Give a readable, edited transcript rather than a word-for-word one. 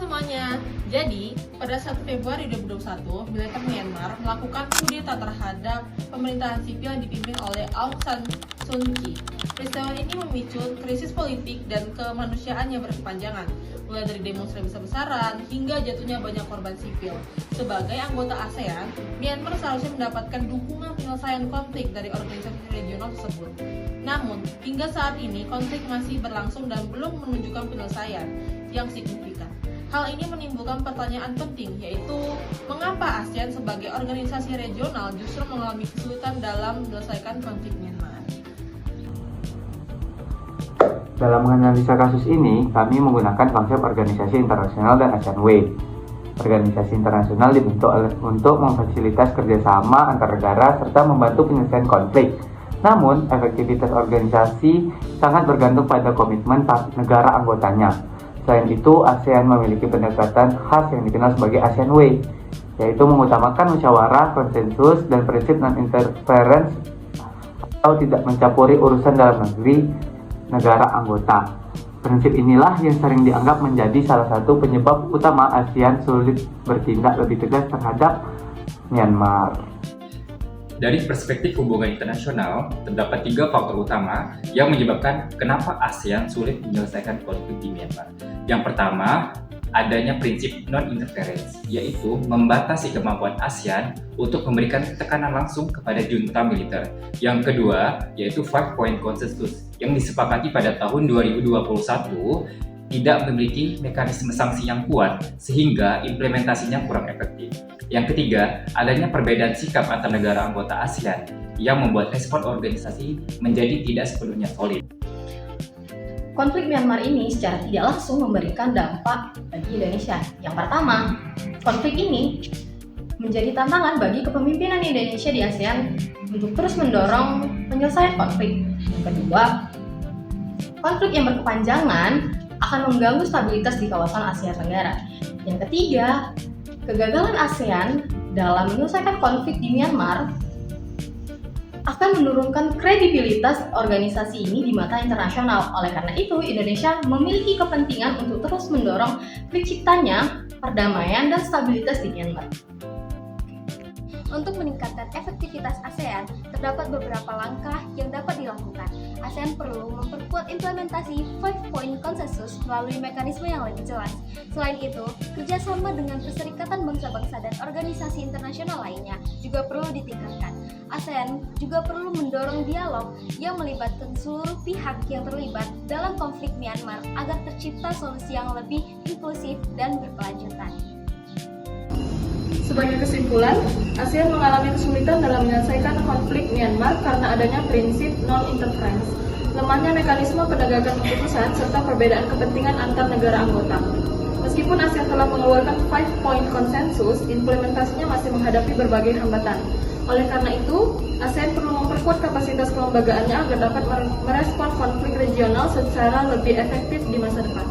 semuanya. Jadi, pada 1 Februari 2021, militer Myanmar melakukan kudeta terhadap pemerintahan sipil yang dipimpin oleh Aung San Suu Kyi. Peristiwa ini memicu krisis politik dan kemanusiaan yang berkepanjangan, mulai dari demonstrasi besar-besaran hingga jatuhnya banyak korban sipil. Sebagai anggota ASEAN, Myanmar seharusnya mendapatkan dukungan penyelesaian konflik dari organisasi regional tersebut. Namun, hingga saat ini konflik masih berlangsung dan belum menunjukkan penyelesaian yang signifikan. Hal ini menimbulkan pertanyaan penting, yaitu mengapa ASEAN sebagai organisasi regional justru mengalami kesulitan dalam menyelesaikan konflik Myanmar. Dalam menganalisa kasus ini, kami menggunakan konsep organisasi internasional dan ASEAN Way. Organisasi internasional dibentuk untuk memfasilitasi kerjasama antar negara serta membantu penyelesaian konflik. Namun, efektivitas organisasi sangat bergantung pada komitmen negara anggotanya. Selain itu, ASEAN memiliki pendekatan khas yang dikenal sebagai ASEAN Way, yaitu mengutamakan musyawarah, konsensus, dan prinsip non-interference atau tidak mencampuri urusan dalam negeri negara anggota. Prinsip inilah yang sering dianggap menjadi salah satu penyebab utama ASEAN sulit bertindak lebih tegas terhadap Myanmar. Dari perspektif hubungan internasional, terdapat 3 faktor utama yang menyebabkan kenapa ASEAN sulit menyelesaikan konflik di Myanmar. Yang pertama, adanya prinsip non-interference, yaitu membatasi kemampuan ASEAN untuk memberikan tekanan langsung kepada junta militer. Yang kedua, yaitu 5-point consensus yang disepakati pada tahun 2021 tidak memiliki mekanisme sanksi yang kuat sehingga implementasinya kurang efektif. Yang ketiga, adanya perbedaan sikap antar negara anggota ASEAN yang membuat respon organisasi menjadi tidak sepenuhnya solid. Konflik Myanmar ini secara tidak langsung memberikan dampak bagi Indonesia. Yang pertama, konflik ini menjadi tantangan bagi kepemimpinan Indonesia di ASEAN untuk terus mendorong penyelesaian konflik. Yang kedua, konflik yang berkepanjangan akan mengganggu stabilitas di kawasan Asia Tenggara. Yang ketiga, kegagalan ASEAN dalam menyelesaikan konflik di Myanmar akan menurunkan kredibilitas organisasi ini di mata internasional. Oleh karena itu, Indonesia memiliki kepentingan untuk terus mendorong terciptanya perdamaian dan stabilitas di Myanmar. Untuk meningkatkan efektivitas ASEAN, terdapat beberapa langkah yang dapat dilakukan. ASEAN perlu memperkuat implementasi 5-point consensus melalui mekanisme yang lebih jelas. Selain itu, kerjasama dengan Perserikatan Bangsa-Bangsa dan organisasi internasional lainnya juga perlu ditingkatkan. ASEAN juga perlu mendorong dialog yang melibatkan seluruh pihak yang terlibat dalam konflik Myanmar agar tercipta solusi yang lebih inklusif dan berkelanjutan. Sebagai kesimpulan, ASEAN mengalami kesulitan dalam menyelesaikan konflik Myanmar karena adanya prinsip non-interference, lemahnya mekanisme penegakan keputusan, serta perbedaan kepentingan antar negara anggota. Meskipun ASEAN telah mengeluarkan 5-point consensus, implementasinya masih menghadapi berbagai hambatan. Oleh karena itu, ASEAN perlu memperkuat kapasitas kelembagaannya agar dapat merespon konflik regional secara lebih efektif di masa depan.